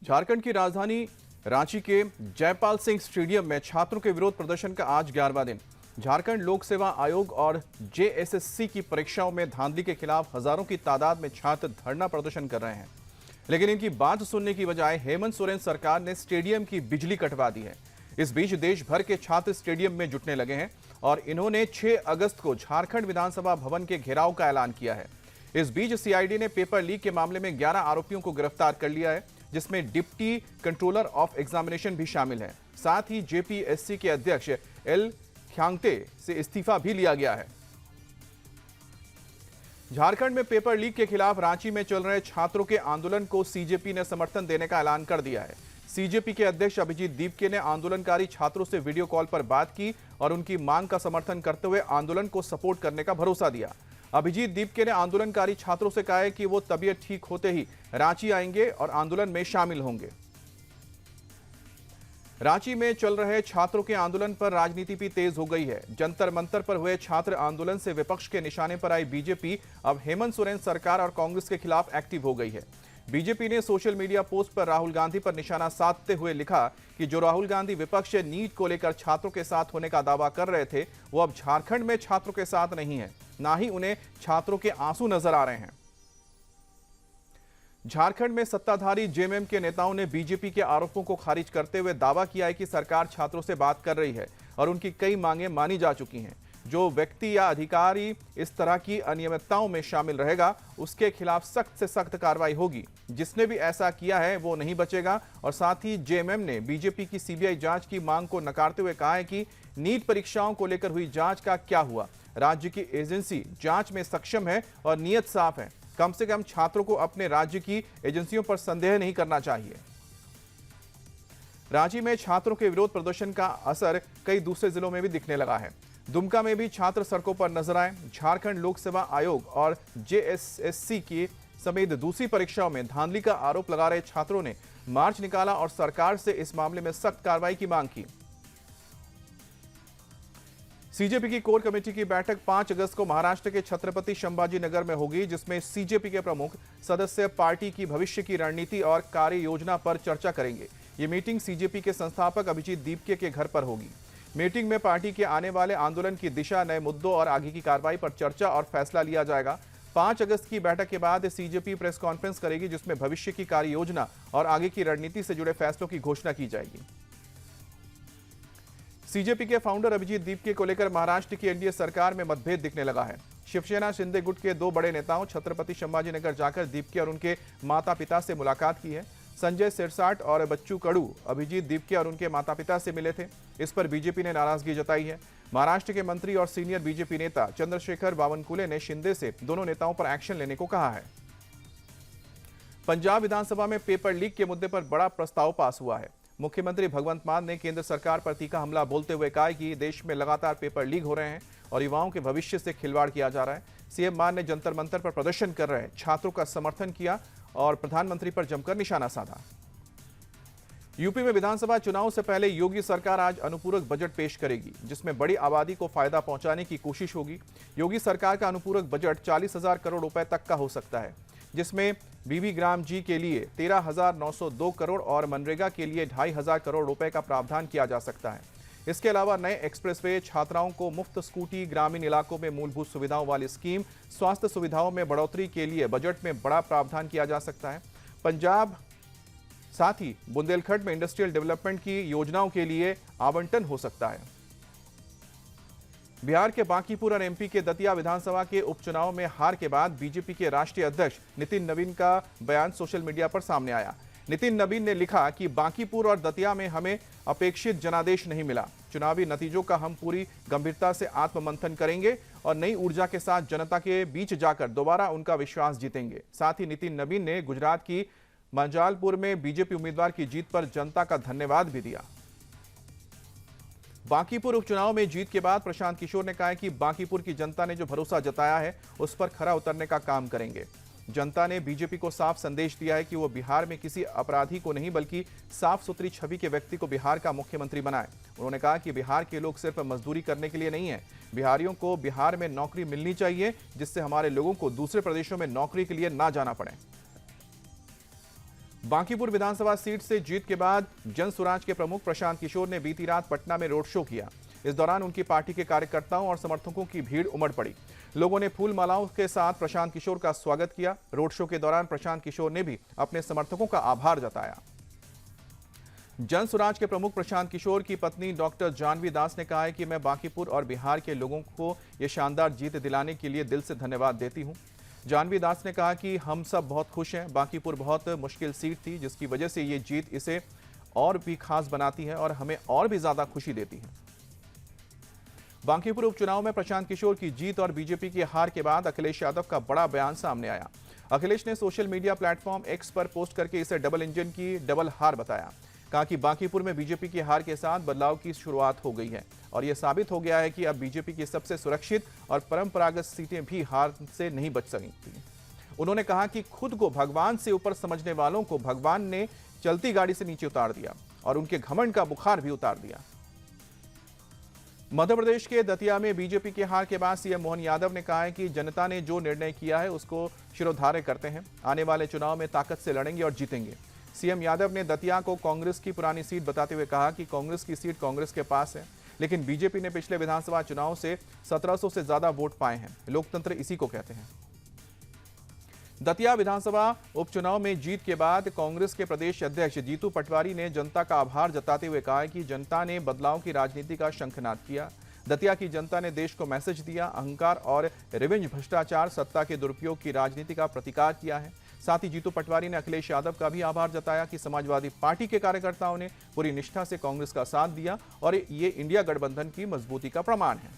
झारखंड की राजधानी रांची के जयपाल सिंह स्टेडियम में छात्रों के विरोध प्रदर्शन का आज 11वां दिन। झारखंड लोक सेवा आयोग और जेएसएससी की परीक्षाओं में धांधली के खिलाफ हजारों की तादाद में छात्र धरना प्रदर्शन कर रहे हैं, लेकिन इनकी बात सुनने की बजाय हेमंत सोरेन सरकार ने स्टेडियम की बिजली कटवा दी है। इस बीच देश भर के छात्र स्टेडियम में जुटने लगे हैं और इन्होंने 6 अगस्त को झारखंड विधानसभा भवन के घेराव का ऐलान किया है। इस बीच सीआईडी ने पेपर लीक के मामले में 11 आरोपियों को गिरफ्तार कर लिया है, जिसमें डिप्टी कंट्रोलर ऑफ एग्जामिनेशन भी शामिल है। साथ ही जेपीएससी के अध्यक्ष एल ख्यांगते से इस्तीफा भी लिया गया है। झारखंड में पेपर लीक के खिलाफ रांची में चल रहे छात्रों के आंदोलन को सीजेपी ने समर्थन देने का ऐलान कर दिया है। सीजेपी के अध्यक्ष अभिजीत दीपके ने आंदोलनकारी छात्रों से वीडियो कॉल पर बात की और उनकी मांग का समर्थन करते हुए आंदोलन को सपोर्ट करने का भरोसा दिया। अभिजीत दीपके ने आंदोलनकारी छात्रों से कहा है कि वो तबीयत ठीक होते ही रांची आएंगे और आंदोलन में शामिल होंगे। रांची में चल रहे छात्रों के आंदोलन पर राजनीति भी तेज हो गई है। जंतर मंतर पर हुए छात्र आंदोलन से विपक्ष के निशाने पर आई बीजेपी अब हेमंत सोरेन सरकार और कांग्रेस के खिलाफ एक्टिव हो गई है। बीजेपी ने सोशल मीडिया पोस्ट पर राहुल गांधी पर निशाना साधते हुए लिखा कि जो राहुल गांधी विपक्ष से नीट को लेकर छात्रों के साथ होने का दावा कर रहे थे, वो अब झारखंड में छात्रों के साथ नहीं है, ना ही उन्हें छात्रों के आंसू नजर आ रहे हैं। झारखंड में सत्ताधारी जेएमएम के नेताओं ने बीजेपी के आरोपों को खारिज करते हुए दावा किया है कि सरकार छात्रों से बात कर रही है और उनकी कई मांगें मानी जा चुकी हैं। जो व्यक्ति या अधिकारी इस तरह की अनियमितताओं में शामिल रहेगा, उसके खिलाफ सख्त से सख्त कार्रवाई होगी। जिसने भी ऐसा किया है वो नहीं बचेगा। और साथ ही जेएमएम ने बीजेपी की सीबीआई जांच की मांग को नकारते हुए कहा है कि नीट परीक्षाओं को लेकर हुई जांच का क्या हुआ। राज्य की एजेंसी जांच में सक्षम है और नीयत साफ है। कम से कम छात्रों को अपने राज्य की एजेंसियों पर संदेह नहीं करना चाहिए। रांची में छात्रों के विरोध प्रदर्शन का असर कई दूसरे जिलों में भी दिखने लगा है। दुमका में भी छात्र सड़कों पर नजर आए। झारखंड लोक सेवा आयोग और जेएसएससी की समेत दूसरी परीक्षाओं में धांधली का आरोप लगा रहे छात्रों ने मार्च निकाला और सरकार से इस मामले में सख्त कार्रवाई की मांग की। सीजेपी की कोर कमेटी की बैठक 5 अगस्त को महाराष्ट्र के छत्रपति संभाजी नगर में होगी, जिसमें सीजेपी के प्रमुख सदस्य पार्टी की भविष्य की रणनीति और कार्य योजना पर चर्चा करेंगे। ये मीटिंग सीजेपी के संस्थापक अभिजीत दीपके के घर पर होगी। मीटिंग में पार्टी के आने वाले आंदोलन की दिशा, नए मुद्दों और आगे की कार्रवाई पर चर्चा और फैसला लिया जाएगा। 5 अगस्त की बैठक के बाद सीजेपी प्रेस कॉन्फ्रेंस करेगी, जिसमें भविष्य की कार्य योजना और आगे की रणनीति से जुड़े फैसलों की घोषणा की जाएगी। सीजेपी के फाउंडर अभिजीत दीपके को लेकर महाराष्ट्र की एनडीए सरकार में मतभेद दिखने लगा है। शिवसेना शिंदे गुट के 2 बड़े नेताओं छत्रपति संभाजीनगर जाकर दीपके और उनके माता पिता से मुलाकात की है। संजय सिरसाट और बच्चू कडू अभिजीत दीपके और उनके माता पिता से मिले थे। इस पर बीजेपी ने नाराजगी जताई है। महाराष्ट्र के मंत्री और सीनियर बीजेपी नेता चंद्रशेखर बावनकुले ने शिंदे से दोनों नेताओं पर एक्शन लेने को कहा है। पंजाब विधानसभा में पेपर लीक के मुद्दे पर बड़ा प्रस्ताव पास हुआ है। मुख्यमंत्री भगवंत मान ने केंद्र सरकार पर तीखा हमला बोलते हुए कहा कि देश में लगातार पेपर लीक हो रहे हैं और युवाओं के भविष्य से खिलवाड़ किया जा रहा है। सीएम मान ने जंतर मंतर पर प्रदर्शन कर रहे छात्रों का समर्थन किया और प्रधानमंत्री पर जमकर निशाना साधा। यूपी में विधानसभा चुनाव से पहले योगी सरकार आज अनुपूरक बजट पेश करेगी, जिसमें बड़ी आबादी को फायदा पहुंचाने की कोशिश होगी। योगी सरकार का अनुपूरक बजट 40,000 करोड़ रुपए तक का हो सकता है, जिसमें बीबी ग्राम जी के लिए 13,902 करोड़ और मनरेगा के लिए 2,500 करोड़ रुपए का प्रावधान किया जा सकता है। इसके अलावा नए एक्सप्रेसवे, छात्राओं को मुफ्त स्कूटी, ग्रामीण इलाकों में मूलभूत सुविधाओं वाली स्कीम, स्वास्थ्य सुविधाओं में बढ़ोतरी के लिए बजट में बड़ा प्रावधान किया जा सकता है। पंजाब साथ ही बुंदेलखंड में इंडस्ट्रियल डेवलपमेंट की योजनाओं के लिए आवंटन हो सकता है। बिहार के बांकीपुर और एमपी के दतिया विधानसभा के उपचुनाव में हार के बाद बीजेपी के राष्ट्रीय अध्यक्ष नितिन नवीन का बयान सोशल मीडिया पर सामने आया। नितिन नवीन ने लिखा कि बांकीपुर और दतिया में हमें अपेक्षित जनादेश नहीं मिला। चुनावी नतीजों का हम पूरी गंभीरता से आत्ममंथन करेंगे और नई ऊर्जा के साथ जनता के बीच जाकर दोबारा उनका विश्वास जीतेंगे। साथ ही नितिन नवीन ने गुजरात की मंजालपुर में बीजेपी उम्मीदवार की जीत पर जनता का धन्यवाद भी दिया। बांकीपुर उपचुनाव में जीत के बाद प्रशांत किशोर ने कहा कि बांकीपुर की जनता ने जो भरोसा जताया है उस पर खरा उतरने का काम करेंगे। जनता ने बीजेपी को साफ संदेश दिया है कि वो बिहार में किसी अपराधी को नहीं बल्कि साफ सुथरी छवि के व्यक्ति को बिहार का मुख्यमंत्री बनाए। उन्होंने कहा कि बिहार के लोग सिर्फ मजदूरी करने के लिए नहीं है, बिहारियों को बिहार में नौकरी मिलनी चाहिए, जिससे हमारे लोगों को दूसरे प्रदेशों में नौकरी के लिए ना जाना पड़े। बांकीपुर विधानसभा सीट से जीत के बाद जन स्वराज के प्रमुख प्रशांत किशोर ने बीती रात पटना में रोड शो किया। इस दौरान उनकी पार्टी के कार्यकर्ताओं और समर्थकों की भीड़ उमड़ पड़ी। लोगों ने फूल मालाओं के साथ प्रशांत किशोर का स्वागत किया। रोड शो के दौरान प्रशांत किशोर ने भी अपने समर्थकों का आभार जताया। जन स्वराज के प्रमुख प्रशांत किशोर की पत्नी डॉक्टर जानवी दास ने कहा है कि मैं बांकीपुर और बिहार के लोगों को ये शानदार जीत दिलाने के लिए दिल से धन्यवाद देती हूं। जानवी दास ने कहा कि हम सब बहुत खुश हैं। बांकीपुर बहुत मुश्किल सीट थी, जिसकी वजह से ये जीत इसे और भी खास बनाती है और हमें और भी ज्यादा खुशी देती है। बांकीपुर उपचुनाव में प्रशांत किशोर की जीत और बीजेपी की हार के बाद अखिलेश यादव का बड़ा बयान सामने आया। अखिलेश ने सोशल मीडिया प्लेटफॉर्म एक्स पर पोस्ट करके इसे डबल इंजन की डबल हार बताया। कहा कि बांकीपुर में बीजेपी की हार के साथ बदलाव की शुरुआत हो गई है और यह साबित हो गया है कि अब बीजेपी की सबसे सुरक्षित और परंपरागत सीटें भी हार से नहीं बच सकती। उन्होंने कहा कि खुद को भगवान से ऊपर समझने वालों को भगवान ने चलती गाड़ी से नीचे उतार दिया और उनके घमंड का बुखार भी उतार दिया। मध्य प्रदेश के दतिया में बीजेपी की हार के बाद सीएम मोहन यादव ने कहा है कि जनता ने जो निर्णय किया है उसको शिरोधार्य करते हैं। आने वाले चुनाव में ताकत से लड़ेंगे और जीतेंगे। सीएम यादव ने दतिया को कांग्रेस की पुरानी सीट बताते हुए कहा कि कांग्रेस की सीट कांग्रेस के पास है, लेकिन बीजेपी ने पिछले विधानसभा चुनाव से 1700 से ज्यादा वोट पाए हैं। लोकतंत्र इसी को कहते हैं। दतिया विधानसभा उपचुनाव में जीत के बाद कांग्रेस के प्रदेश अध्यक्ष जीतू पटवारी ने जनता का आभार जताते हुए कहा कि जनता ने बदलाव की राजनीति का शंखनाद किया। दतिया की जनता ने देश को मैसेज दिया। अहंकार और रिवेंज भ्रष्टाचार सत्ता के दुरुपयोग की राजनीति का प्रतिकार किया है। साथ ही जीतू पटवारी ने अखिलेश यादव का भी आभार जताया कि समाजवादी पार्टी के कार्यकर्ताओं ने पूरी निष्ठा से कांग्रेस का साथ दिया और ये इंडिया गठबंधन की मजबूती का प्रमाण है।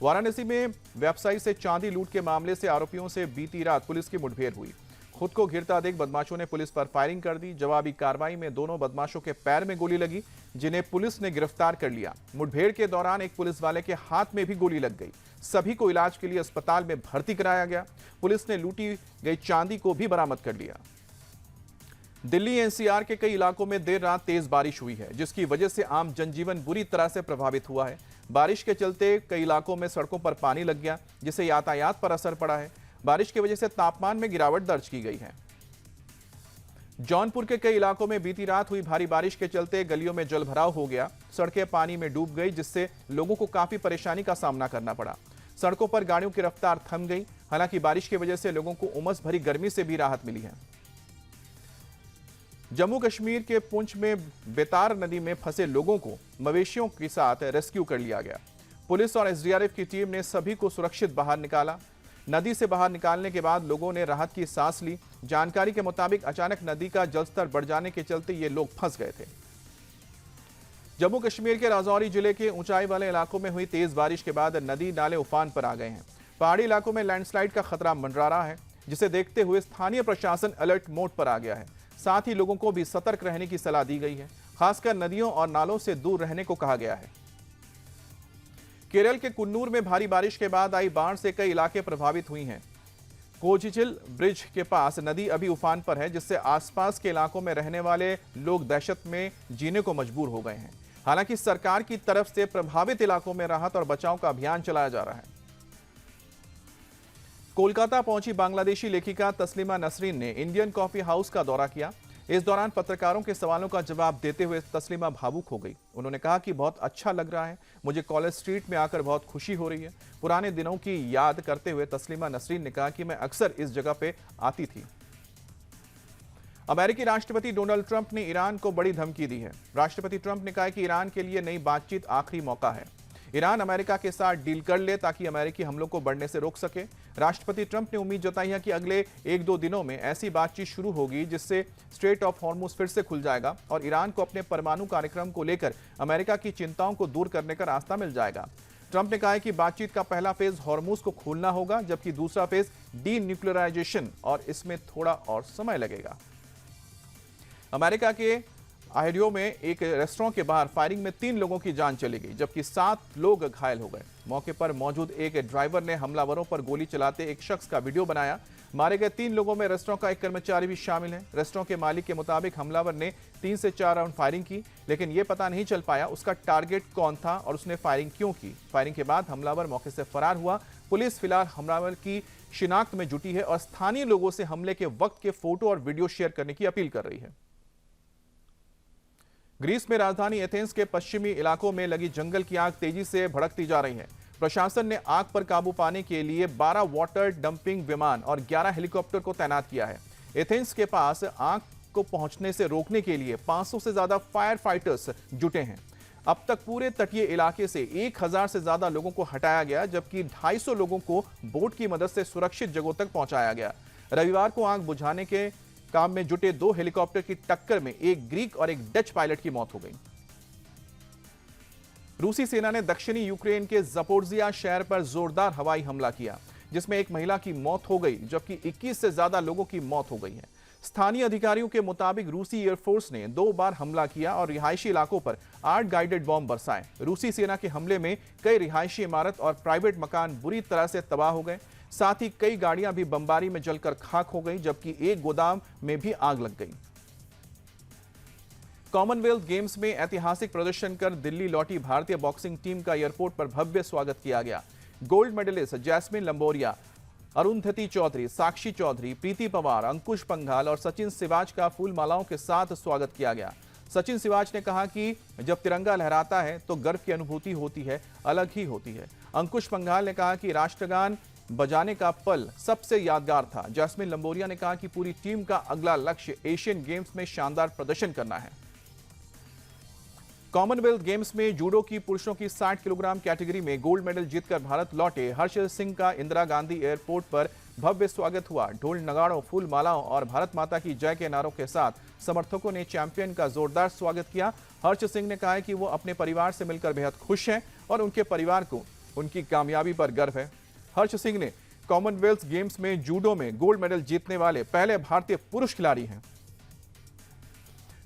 वाराणसी में व्यवसायी से चांदी लूट के मामले से आरोपियों से बीती रात पुलिस की मुठभेड़ हुई। खुद को घिरता देख बदमाशों ने पुलिस पर फायरिंग कर दी। जवाबी कार्रवाई में दोनों बदमाशों के पैर में गोली लगी, जिन्हें पुलिस ने गिरफ्तार कर लिया। मुठभेड़ के दौरान एक पुलिस वाले के हाथ में भी गोली लग गई। सभी को इलाज के लिए अस्पताल में भर्ती कराया गया। पुलिस ने लूटी गई चांदी को भी बरामद कर लिया। दिल्ली एनसीआर के कई इलाकों में देर रात तेज बारिश हुई है, जिसकी वजह से आम जनजीवन बुरी तरह से प्रभावित हुआ है। बारिश के चलते कई इलाकों में सड़कों पर पानी लग गया, जिससे यातायात पर असर पड़ा है। बारिश की वजह से तापमान में गिरावट दर्ज की गई है। जौनपुर के कई इलाकों में बीती रात हुई भारी बारिश के चलते गलियों में जलभराव हो गया। सड़कें पानी में डूब गई, जिससे लोगों को काफी परेशानी का सामना करना पड़ा। सड़कों पर गाड़ियों की रफ्तार थम गई। हालांकि बारिश की वजह से लोगों को उमस भरी गर्मी से भी राहत मिली है। जम्मू कश्मीर के पुंछ में बेतार नदी में फंसे लोगों को मवेशियों के साथ रेस्क्यू कर लिया गया। पुलिस और एसडीआरएफ की टीम ने सभी को सुरक्षित बाहर निकाला। नदी से बाहर निकालने के बाद लोगों ने राहत की सांस ली। जानकारी के मुताबिक अचानक नदी का जलस्तर बढ़ जाने के चलते ये लोग फंस गए थे। जम्मू कश्मीर के राजौरी जिले के ऊंचाई वाले इलाकों में हुई तेज बारिश के बाद नदी नाले उफान पर आ गए हैं। पहाड़ी इलाकों में लैंडस्लाइड का खतरा मंडरा रहा है, जिसे देखते हुए स्थानीय प्रशासन अलर्ट मोड पर आ गया है। साथ ही लोगों को भी सतर्क रहने की सलाह दी गई है। खासकर नदियों और नालों से दूर रहने को कहा गया है। केरल के कुन्नूर में भारी बारिश के बाद आई बाढ़ से कई इलाके प्रभावित हुई हैं। कोचिचिल ब्रिज के पास नदी अभी उफान पर है, जिससे आसपास के इलाकों में रहने वाले लोग दहशत में जीने को मजबूर हो गए हैं। हालांकि सरकार की तरफ से प्रभावित इलाकों में राहत और बचाव का अभियान चलाया जा रहा है। कोलकाता पहुंची बांग्लादेशी लेखिका तस्लीमा नसरीन ने इंडियन कॉफी हाउस का दौरा किया। इस दौरान पत्रकारों के सवालों का जवाब देते हुए तस्लीमा भावुक हो गई। उन्होंने कहा कि बहुत अच्छा लग रहा है, मुझे कॉलेज स्ट्रीट में आकर बहुत खुशी हो रही है। पुराने दिनों की याद करते हुए तस्लीमा नसरीन ने कहा कि मैं अक्सर इस जगह पे आती थी। अमेरिकी राष्ट्रपति डोनाल्ड ट्रंप ने ईरान को बड़ी धमकी दी है। राष्ट्रपति ट्रंप ने कहा कि ईरान के लिए नई बातचीत आखिरी मौका है। ईरान अमेरिका के साथ डील कर ले ताकि अमेरिकी हमलों को बढ़ने से रोक सके। राष्ट्रपति ट्रंप ने उम्मीद जताई है कि अगले 1-2 दिनों में ऐसी बातचीत शुरू होगी, जिससे स्ट्रेट ऑफ हॉर्मुज फिर से खुल जाएगा और ईरान को अपने परमाणु कार्यक्रम को लेकर अमेरिका की चिंताओं को दूर करने का रास्ता मिल जाएगा। ट्रंप ने कहा है कि बातचीत का पहला फेज हॉर्मुज को खोलना होगा, जबकि दूसरा फेज डीन्यूक्लियराइजेशन, और इसमें थोड़ा और समय लगेगा। अमेरिका के आहिडियो में एक रेस्टोरेंट के बाहर फायरिंग में 3 लोगों की जान चली गई, जबकि 7 लोग घायल हो गए। मौके पर मौजूद एक ड्राइवर ने हमलावरों पर गोली चलाते एक शख्स का वीडियो बनाया। मारे गए 3 लोगों में रेस्टोरेंट का एक कर्मचारी भी शामिल है। रेस्टोरेंट के मालिक के मुताबिक हमलावर ने 3 से 4 राउंड फायरिंग की, लेकिन यह पता नहीं चल पाया उसका टारगेट कौन था और उसने फायरिंग क्यों की। फायरिंग के बाद हमलावर मौके से फरार हुआ। पुलिस फिलहाल हमलावर की शिनाख्त में जुटी है और स्थानीय लोगों से हमले के वक्त के फोटो और वीडियो शेयर करने की अपील कर रही है। ग्रीस में राजधानी एथेंस के पश्चिमी इलाकों में लगी जंगल की आग तेजी से भड़कती जा रही है। प्रशासन ने आग पर काबू पाने के लिए 12 वाटर डंपिंग विमान और 11 हेलीकॉप्टर को तैनात किया है। एथेंस के पास आग को पहुंचने से रोकने के लिए 500 से ज्यादा फायर फाइटर्स जुटे हैं। अब तक पूरे तटीय इलाके से 1000 से ज्यादा लोगों को हटाया गया, जबकि 250 लोगों को बोट की मदद से सुरक्षित जगहों तक पहुंचाया गया। रविवार को आग बुझाने के काम में जुटे 2 हेलीकॉप्टर की टक्कर में एक ग्रीक और एक डच पायलट की मौत हो गई। रूसी सेना ने दक्षिणी यूक्रेन के ज़पोरिज़िया शहर पर जोरदार हवाई हमला किया, जिसमें एक महिला की मौत हो गई, जबकि 21 से ज्यादा लोगों की मौत हो गई है। स्थानीय अधिकारियों के मुताबिक रूसी एयरफोर्स ने 2 बार हमला किया और रिहायशी इलाकों पर 8 गाइडेड बॉम्ब बरसाए। रूसी सेना के हमले में कई रिहायशी इमारत और प्राइवेट मकान बुरी तरह से तबाह हो गए। साथ ही कई गाड़ियां भी बमबारी में जलकर खाक हो गई, जबकि एक गोदाम में भी आग लग गई। कॉमनवेल्थ गेम्स में ऐतिहासिक प्रदर्शन कर दिल्ली लौटी भारतीय बॉक्सिंग टीम का एयरपोर्ट पर भव्य स्वागत किया गया। गोल्ड मेडलिस्ट जैस्मिन लंबोरिया, अरुंधति चौधरी, साक्षी चौधरी, प्रीति पवार, अंकुश पंघाल और सचिन सिवाच का फूल मालाओं के साथ स्वागत किया गया। सचिन सिवाच ने कहा कि जब तिरंगा लहराता है तो गर्व की अनुभूति होती है, अलग ही होती है। अंकुश पंघाल ने कहा कि राष्ट्रगान बजाने का पल सबसे यादगार था। जैस्मिन लंबोरिया ने कहा कि पूरी टीम का अगला लक्ष्य एशियन गेम्स में शानदार प्रदर्शन करना है। कॉमनवेल्थ गेम्स में जूडो की पुरुषों की 60 किलोग्राम कैटेगरी में गोल्ड मेडल जीतकर भारत लौटे हर्ष सिंह का इंदिरा गांधी एयरपोर्ट पर भव्य स्वागत हुआ। ढोल नगाड़ों, फूल मालाओं और भारत माता की जय के नारों के साथ समर्थकों ने चैंपियन का जोरदार स्वागत किया। हर्ष सिंह ने कहा है कि वो अपने परिवार से मिलकर बेहद खुश हैं और उनके परिवार को उनकी कामयाबी पर गर्व है। हर्ष सिंह ने कॉमनवेल्थ गेम्स में जूडो में गोल्ड मेडल जीतने वाले पहले भारतीय पुरुष खिलाड़ी हैं।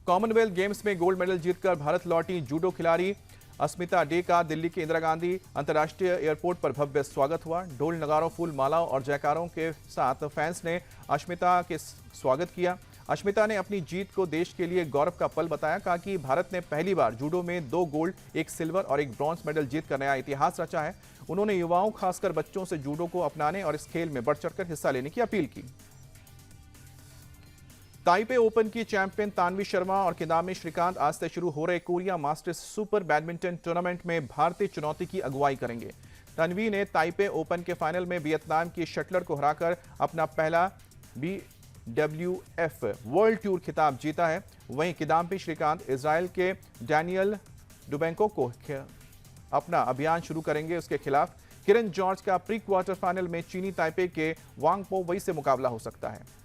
कॉमनवेल्थ गेम्स में गोल्ड मेडल जीतकर भारत लौटी जूडो खिलाड़ी अस्मिता डे का दिल्ली के इंदिरा गांधी अंतर्राष्ट्रीय एयरपोर्ट पर भव्य स्वागत हुआ। ढोल नगारों, फूल मालाओं और जयकारों के साथ फैंस ने अस्मिता के स्वागत किया। अस्मिता ने अपनी जीत को देश के लिए गौरव का पल बताया। कहा कि भारत ने पहली बार जूडो में 2 गोल्ड, 1 सिल्वर और 1 ब्रॉन्ज मेडल जीतकर नया इतिहास रचा है। उन्होंने युवाओं, खासकर बच्चों से जूडो को अपनाने और इस खेल में बढ़ चढ़कर हिस्सा लेने की अपील की। ताइपे ओपन की चैंपियन तानवी शर्मा और किदाम्बी श्रीकांत आज से शुरू हो रहे Korea masters super badminton tournament में भारतीय चुनौती की अगुवाई करेंगे। तन्वी ने ताइपे ओपन के फाइनल में वियतनाम की शटलर को हराकर अपना पहला BWF वर्ल्ड टूर खिताब जीता है। वहीं किदाम्बी श्रीकांत इजराइल के डैनियल डुबेंको को अपना अभियान शुरू करेंगे। उसके खिलाफ किरण जॉर्ज का प्री क्वार्टर फाइनल में चीनी ताइपे के वांग पो वई से मुकाबला हो सकता है।